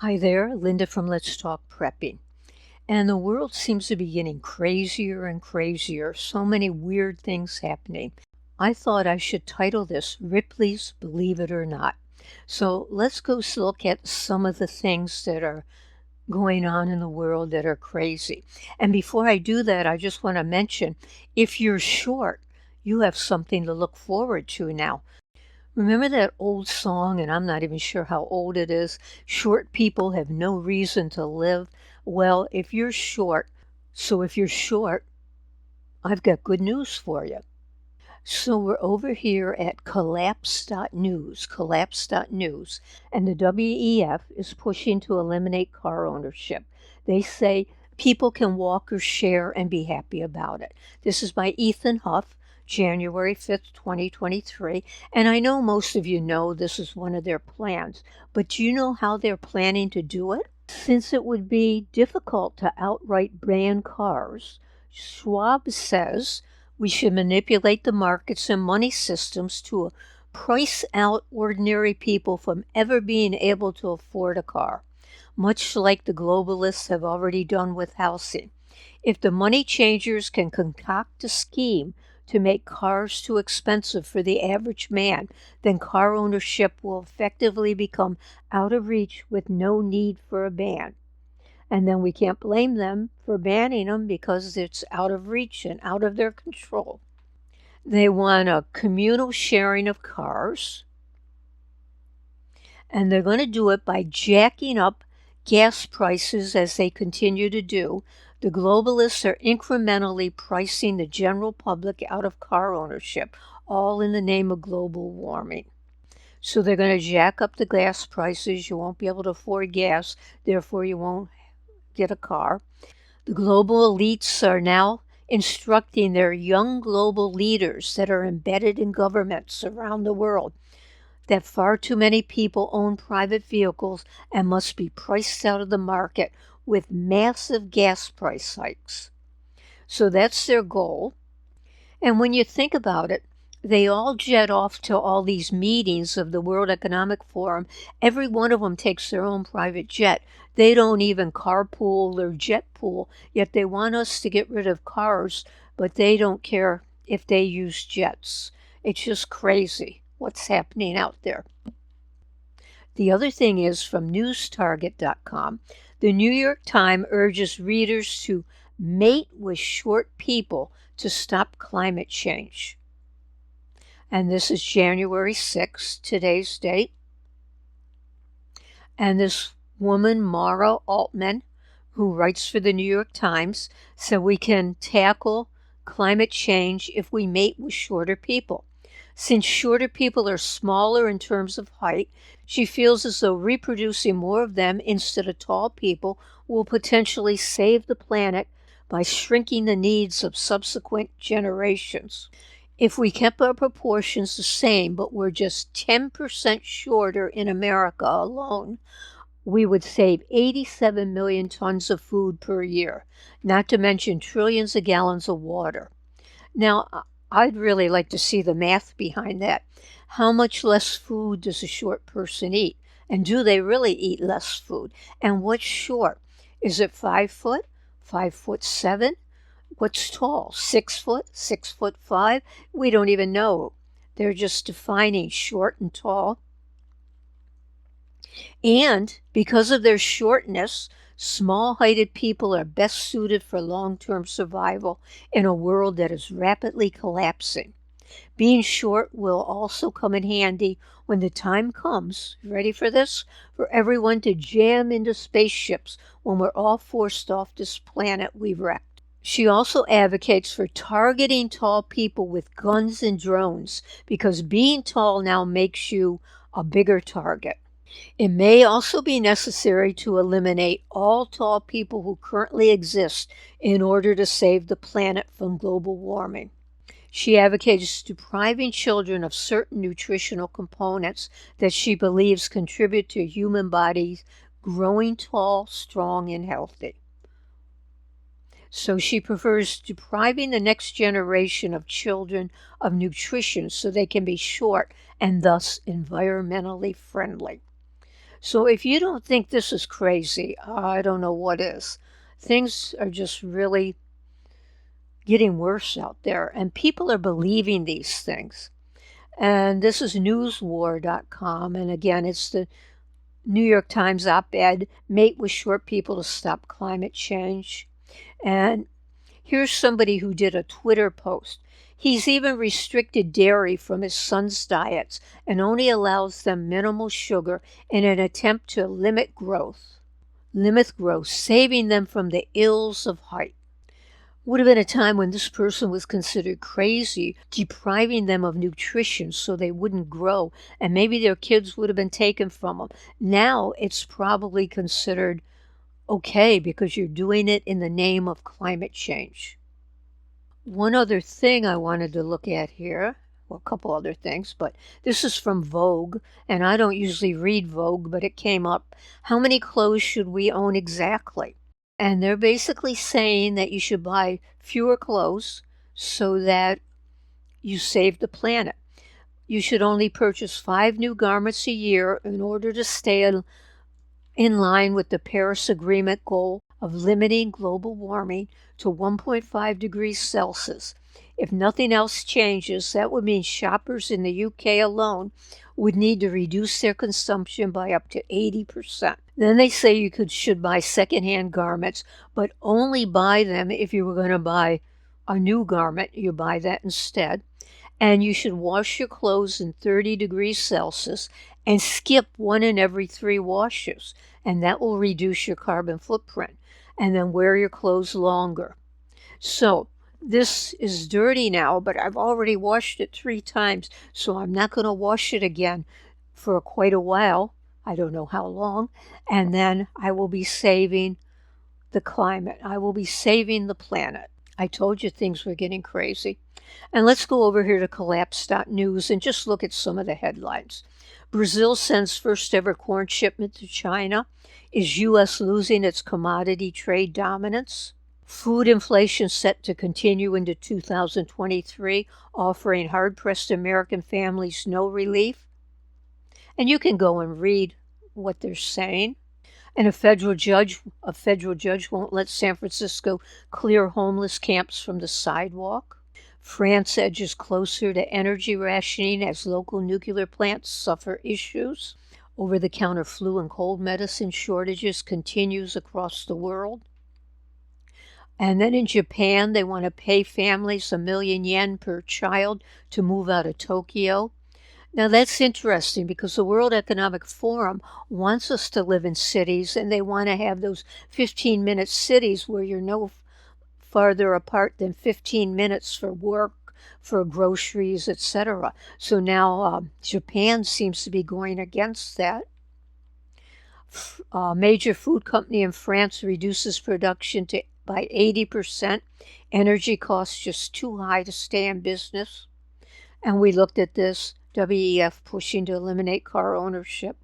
Hi there, Linda from Let's Talk Prepping. And the world seems to be getting crazier and crazier. So many weird things happening. I thought I should title this Ripley's Believe It or Not. So let's go look at some of the things that are going on in the world that are crazy. And before I do that, I just want to mention if you're short, you have something to look forward to now. Remember that old song, and I'm not even sure how old it is, short people have no reason to live? Well, if you're short, I've got good news for you. So we're over here at collapse.news, and the WEF is pushing to eliminate car ownership. They say people can walk or share and be happy about it. This is by Ethan Huff, January 5th, 2023, and I know most of you know this is one of their plans, but do you know how they're planning to do it? Since it would be difficult to outright ban cars, Schwab says we should manipulate the markets and money systems to price out ordinary people from ever being able to afford a car, much like the globalists have already done with housing. If the money changers can concoct a scheme to make cars too expensive for the average man, then car ownership will effectively become out of reach with no need for a ban. And then we can't blame them for banning them because it's out of reach and out of their control. They want a communal sharing of cars, and they're going to do it by jacking up gas prices as they continue to do. The globalists are incrementally pricing the general public out of car ownership, all in the name of global warming. So they're going to jack up the gas prices. You won't be able to afford gas, therefore you won't get a car. The global elites are now instructing their young global leaders that are embedded in governments around the world that far too many people own private vehicles and must be priced out of the market with massive gas price hikes. So that's their goal. And when you think about it, they all jet off to all these meetings of the World Economic Forum. Every one of them takes their own private jet. They don't even carpool or jet pool, yet they want us to get rid of cars, but they don't care if they use jets. It's just crazy what's happening out there. The other thing is from newstarget.com, the New York Times urges readers to mate with short people to stop climate change. And this is January 6th, today's date. And this woman, Mara Altman, who writes for the New York Times, said we can tackle climate change if we mate with shorter people. Since shorter people are smaller in terms of height, she feels as though reproducing more of them instead of tall people will potentially save the planet by shrinking the needs of subsequent generations. If we kept our proportions the same, but were just 10% shorter in America alone, we would save 87 million tons of food per year, not to mention trillions of gallons of water. Now, I'd really like to see the math behind that. How much less food does a short person eat? And do they really eat less food? And what's short? Is it 5 foot? 5'7"? What's tall? 6 foot? 6'5"? We don't even know. They're just defining short and tall. And because of their shortness, small-heighted people are best suited for long-term survival in a world that is rapidly collapsing. Being short will also come in handy when the time comes, ready for this, for everyone to jam into spaceships when we're all forced off this planet we've wrecked. She also advocates for targeting tall people with guns and drones because being tall now makes you a bigger target. It may also be necessary to eliminate all tall people who currently exist in order to save the planet from global warming. She advocates depriving children of certain nutritional components that she believes contribute to human bodies growing tall, strong, and healthy. So she prefers depriving the next generation of children of nutrition so they can be short and thus environmentally friendly. So if you don't think this is crazy, I don't know what is. Things are just really getting worse out there, and people are believing these things. And this is newswar.com, and again, it's the New York Times op-ed, Mate with Short People to Stop Climate Change. And here's somebody who did a Twitter post. He's even restricted dairy from his son's diets and only allows them minimal sugar in an attempt to limit growth, saving them from the ills of height. Would have been a time when this person was considered crazy, depriving them of nutrition so they wouldn't grow, and maybe their kids would have been taken from them. Now it's probably considered okay because you're doing it in the name of climate change. One other thing I wanted to look at here, well, a couple other things, but this is from Vogue, and I don't usually read Vogue, but it came up. How many clothes should we own exactly? And they're basically saying that you should buy fewer clothes so that you save the planet. You should only purchase 5 new garments a year in order to stay in line with the Paris Agreement goal of limiting global warming to 1.5 degrees Celsius. If nothing else changes, that would mean shoppers in the UK alone would need to reduce their consumption by up to 80%. Then they say you should buy secondhand garments, but only buy them if you were going to buy a new garment. You buy that instead. And you should wash your clothes in 30 degrees Celsius and skip 1 in every 3 washes, and that will reduce your carbon footprint. And then wear your clothes longer. So this is dirty now, but I've already washed it 3 times, so I'm not going to wash it again for quite a while. I don't know how long. And then I will be saving the climate. I will be saving the planet. I told you things were getting crazy. And let's go over here to collapse.news and just look at some of the headlines. Brazil sends first ever corn shipment to China. Is U.S. losing its commodity trade dominance? Food inflation set to continue into 2023, offering hard-pressed American families no relief. And you can go and read what they're saying. And a federal judge won't let San Francisco clear homeless camps from the sidewalk. France edges closer to energy rationing as local nuclear plants suffer issues. Over-the-counter flu and cold medicine shortages continues across the world. And then in Japan, they want to pay families 1 million yen per child to move out of Tokyo. Now that's interesting because the World Economic Forum wants us to live in cities, and they want to have those 15-minute cities where you're no farther apart than 15 minutes for work, for groceries, etc. So now Japan seems to be going against that. A major food company in France reduces production by 80%. Energy costs just too high to stay in business. And we looked at this. WEF pushing to eliminate car ownership.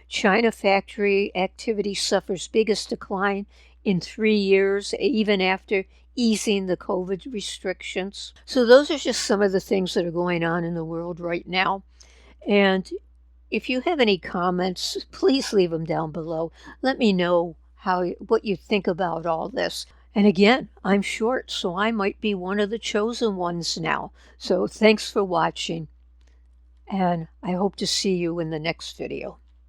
China factory activity suffers biggest decline in 3 years, even after easing the COVID restrictions. So those are just some of the things that are going on in the world right now. And if you have any comments, please leave them down below. Let me know what you think about all this. And again, I'm short, so I might be one of the chosen ones now. So thanks for watching, and I hope to see you in the next video.